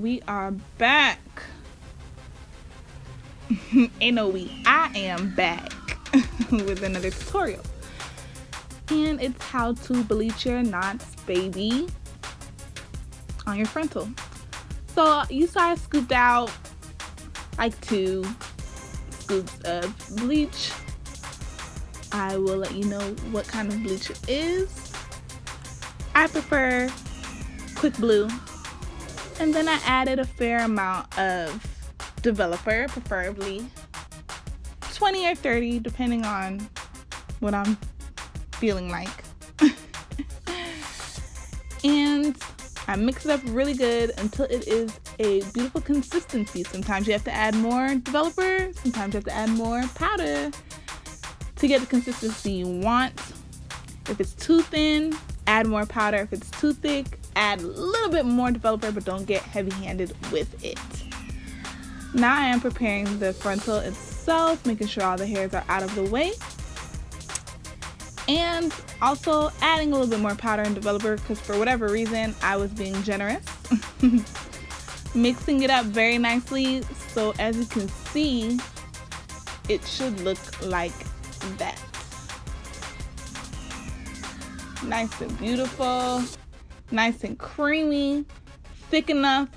we are back. Ain't no we, I am back with another tutorial. And it's how to bleach your knots, baby, on your frontal. So you saw I scooped out like 2 scoops of bleach. I will let you know what kind of bleach it is. I prefer quick blue. And then I added a fair amount of developer, preferably 20 or 30, depending on what I'm feeling like. And I mix it up really good until it is a beautiful consistency. Sometimes you have to add more developer, sometimes you have to add more powder to get the consistency you want. If it's too thin, add more powder. If it's too thick, add a little bit more developer, but don't get heavy-handed with it. Now I am preparing the frontal itself, making sure all the hairs are out of the way. And also adding a little bit more powder and developer because for whatever reason, I was being generous. Mixing it up very nicely, so as you can see, it should look like that. Nice and beautiful, nice and creamy, thick enough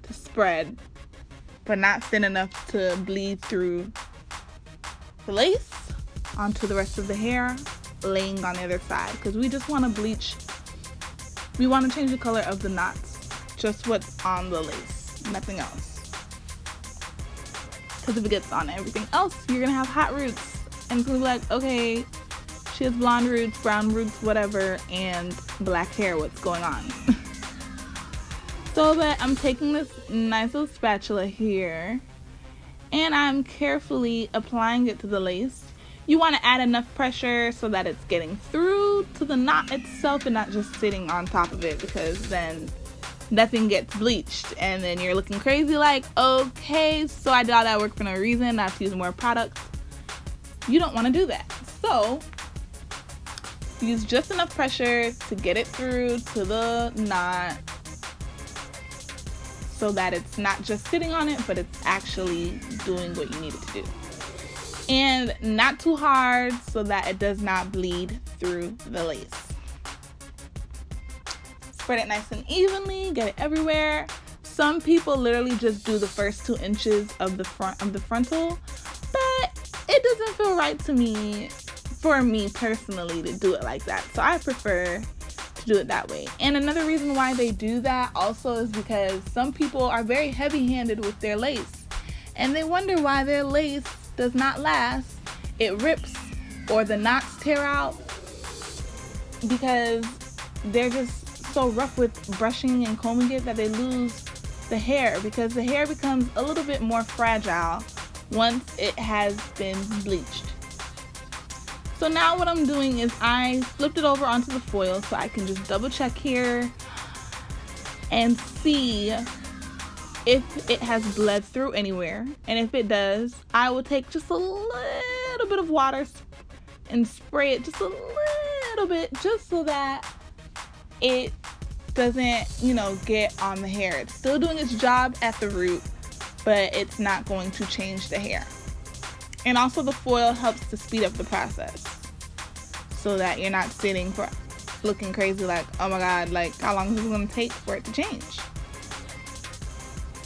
to spread, but not thin enough to bleed through the lace onto the rest of the hair laying on the other side, because we just want to bleach, we want to change the color of the knots, just what's on the lace, nothing else. Because if it gets on everything else, you're gonna have hot roots and it's gonna be like, okay, she has blonde roots, brown roots, whatever, and black hair, what's going on? So that I'm taking this nice little spatula here and I'm carefully applying it to the lace. You want to add enough pressure so that it's getting through to the knot itself and not just sitting on top of it, because then nothing gets bleached and then you're looking crazy like, okay, so I did all that work for no reason, I have to use more product. You don't want to do that. So use just enough pressure to get it through to the knot so that it's not just sitting on it, but it's actually doing what you need it to do. And not too hard so that it does not bleed through the lace. Spread it nice and evenly, get it everywhere. Some people literally just do the first 2 inches of the front of the frontal, but it doesn't feel right to me, for me personally, to do it like that. So I prefer to do it that way. And another reason why they do that also is because some people are very heavy-handed with their lace and they wonder why their lace does not last. It rips or the knots tear out because they're just so rough with brushing and combing it that they lose the hair, because the hair becomes a little bit more fragile once it has been bleached. So now what I'm doing is I flipped it over onto the foil so I can just double check here and see if it has bled through anywhere. And if it does, I will take just a little bit of water and spray it just a little bit, just so that it doesn't, get on the hair. It's still doing its job at the root, but it's not going to change the hair. And also the foil helps to speed up the process so that you're not sitting for looking crazy like, oh my god, like how long is this going to take for it to change?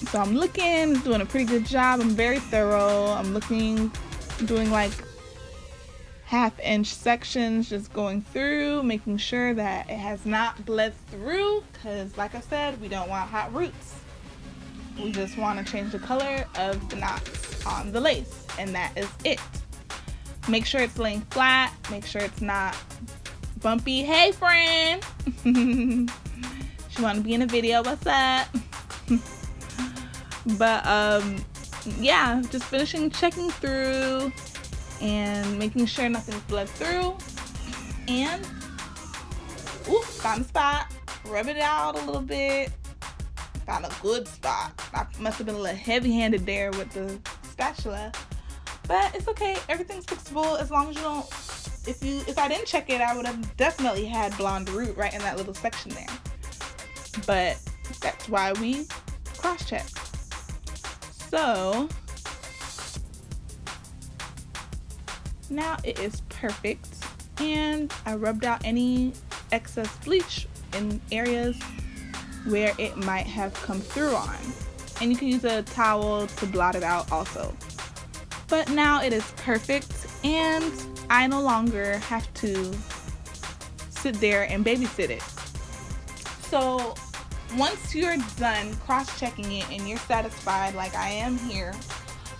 So I'm looking, doing a pretty good job. I'm very thorough. I'm looking, doing like 1/2 inch sections, just going through, making sure that it has not bled through, because like I said, we don't want hot roots. We just want to change the color of the knots on the lace, and that is it. Make sure it's laying flat. Make sure it's not bumpy. Hey friend! She want to be in a video, what's up? But yeah, just finishing checking through and making sure nothing's bled through. And found a spot, rub it out a little bit, found a good spot. I must have been a little heavy-handed there with the spatula, but it's okay, everything's fixable as long as you don't, if I didn't check it, I would have definitely had blonde root right in that little section there. But That's why we cross-check. So now it is perfect, and I rubbed out any excess bleach in areas where it might have come through on. And you can use a towel to blot it out also. But now it is perfect, and I no longer have to sit there and babysit it. So once you're done cross-checking it and you're satisfied like I am here,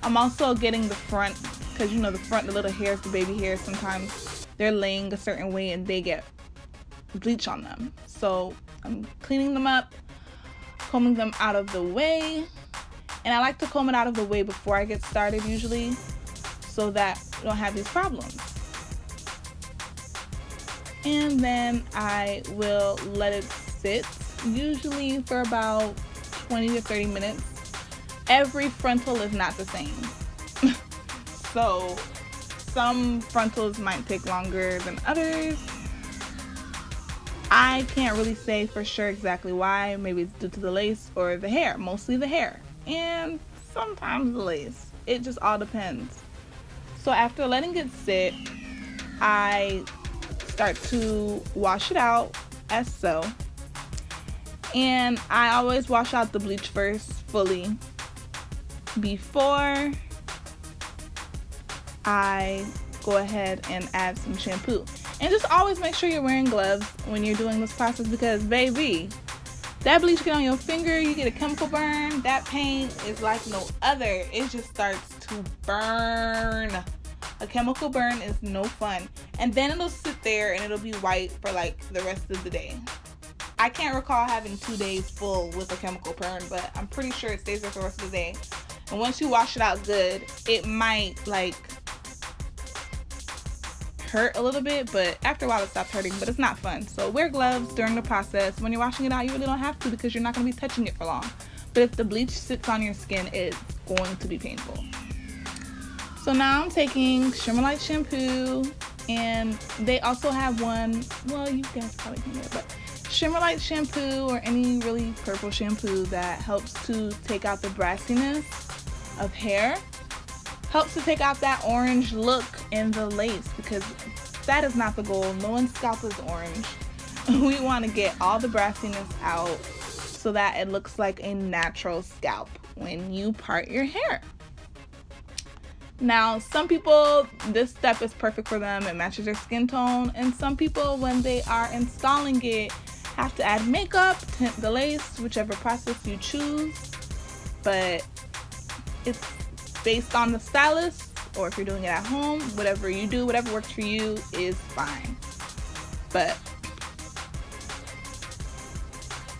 I'm also getting the front, because you know the front, the little hairs, the baby hairs, sometimes they're laying a certain way and they get bleach on them. So I'm cleaning them up, combing them out of the way. And I like to comb it out of the way before I get started usually, so that you don't have these problems. And then I will let it sit, usually for about 20 to 30 minutes. Every frontal is not the same. So some frontals might take longer than others. I can't really say for sure exactly why. Maybe it's due to the lace or the hair, mostly the hair. And sometimes the lace. It just all depends. So after letting it sit, I start to wash it out as so. And I always wash out the bleach first fully before I go ahead and add some shampoo. And just always make sure you're wearing gloves when you're doing this process, because baby, that bleach get on your finger, you get a chemical burn, that pain is like no other. It just starts to burn. A chemical burn is no fun. And then it'll sit there and it'll be white for like the rest of the day. I can't recall having 2 days full with a chemical burn, but I'm pretty sure it stays there for the rest of the day. And once you wash it out good, it might like hurt a little bit, but after a while it stops hurting, but it's not fun. So wear gloves during the process. When you're washing it out, you really don't have to, because you're not going to be touching it for long. But if the bleach sits on your skin, it's going to be painful. So now I'm taking Shimmer Light shampoo, and they also have one, well, you guys probably can hear it, but Shimmer Light shampoo or any really purple shampoo that helps to take out the brassiness of hair. Helps to take out that orange look in the lace, because that is not the goal. No one's scalp is orange. We want to get all the brassiness out so that it looks like a natural scalp when you part your hair. Now, some people, this step is perfect for them. It matches their skin tone. And some people, when they are installing it, have to add makeup, tint the lace, whichever process you choose. But it's based on the stylist, or if you're doing it at home, whatever you do, whatever works for you is fine. But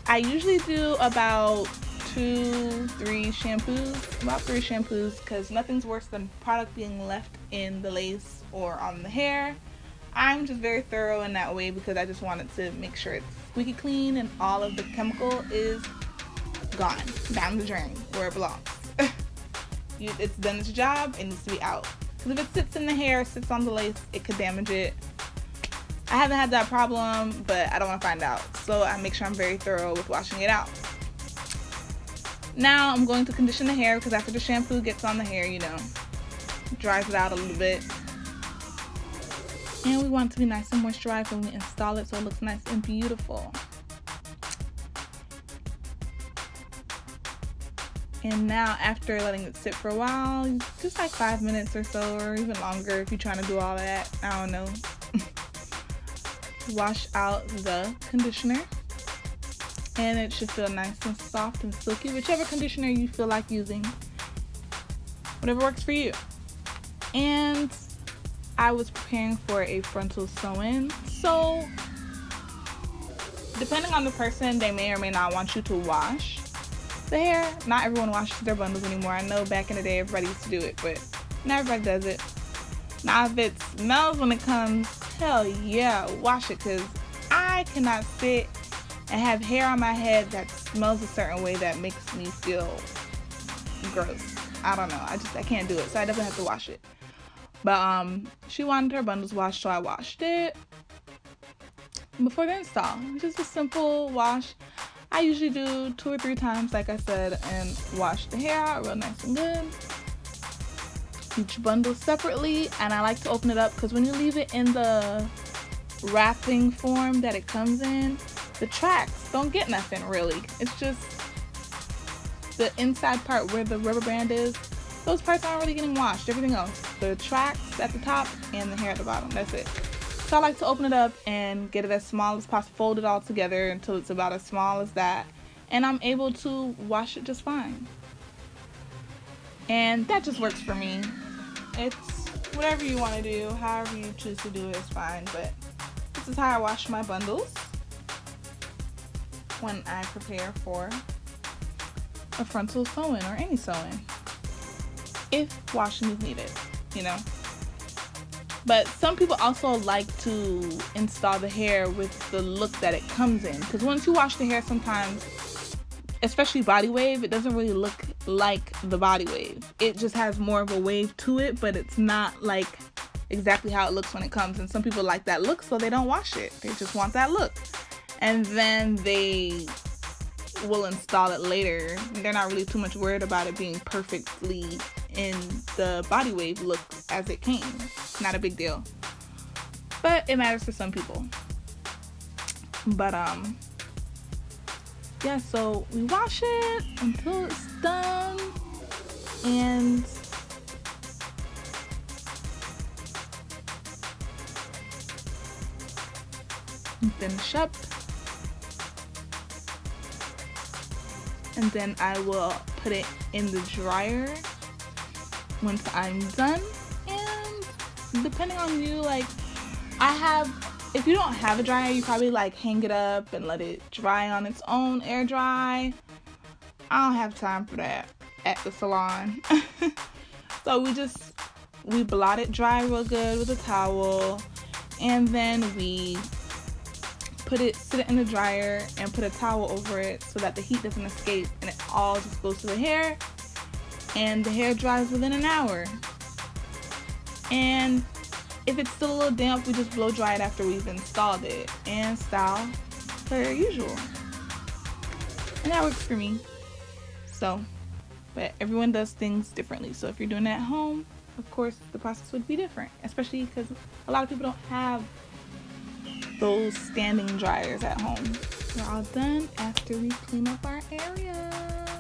I usually do about 3 shampoos, because nothing's worse than product being left in the lace or on the hair. I'm just very thorough in that way, because I just wanted to make sure it's squeaky clean and all of the chemical is gone down the drain where it belongs. It's done its job, it needs to be out. Because if it sits in the hair, sits on the lace, it could damage it. I haven't had that problem, but I don't want to find out. So I make sure I'm very thorough with washing it out. Now I'm going to condition the hair, because after the shampoo gets on the hair, you know, dries it out a little bit. And we want it to be nice and moisturized when we install it, so it looks nice and beautiful. And now, after letting it sit for a while, just like 5 minutes or so, or even longer if you're trying to do all that, I don't know. Wash out the conditioner. And it should feel nice and soft and silky, whichever conditioner you feel like using. Whatever works for you. And I was preparing for a frontal sew-in. So, depending on the person, they may or may not want you to wash the hair. Not everyone washes their bundles anymore. I know back in the day everybody used to do it, but not everybody does it. Now if it smells when it comes, hell yeah, wash it, because I cannot sit and have hair on my head that smells a certain way that makes me feel gross. I don't know. I can't do it. So I definitely have to wash it. But she wanted her bundles washed, so I washed it before the install. Just a simple wash. I usually do 2 or 3 times, like I said, and wash the hair out real nice and good. Each bundle separately, and I like to open it up because when you leave it in the wrapping form that it comes in, the tracks don't get nothing really. It's just the inside part where the rubber band is. Those parts aren't really getting washed. Everything else, the tracks at the top and the hair at the bottom, that's it. So I like to open it up and get it as small as possible, fold it all together until it's about as small as that, and I'm able to wash it just fine. And that just works for me. It's whatever you want to do, however you choose to do it is fine, but this is how I wash my bundles when I prepare for a frontal sew-in or any sew-in, if washing is needed, you know. But some people also like to install the hair with the look that it comes in, because once you wash the hair, sometimes, especially body wave, it doesn't really look like the body wave. It just has more of a wave to it, but it's not like exactly how it looks when it comes. And some people like that look, so they don't wash it. They just want that look, and then they will install it later. They're not really too much worried about it being perfectly in the body wave look as it came. Not a big deal, but it matters for some people. But yeah, so we wash it until it's done, and finish up, and then I will put it in the dryer once I'm done. And depending on you, like, if you don't have a dryer, you probably like hang it up and let it dry on its own, air dry. I don't have time for that at the salon. So we blot it dry real good with a towel, and then we sit it in the dryer and put a towel over it so that the heat doesn't escape, and it all just goes to the hair, and the hair dries within an hour. And if it's still a little damp, we just blow dry it after we've installed it and style per usual. And that works for me. So, but everyone does things differently. So if you're doing it at home, of course the process would be different, especially because a lot of people don't have those standing dryers at home. We're all done after we clean up our area.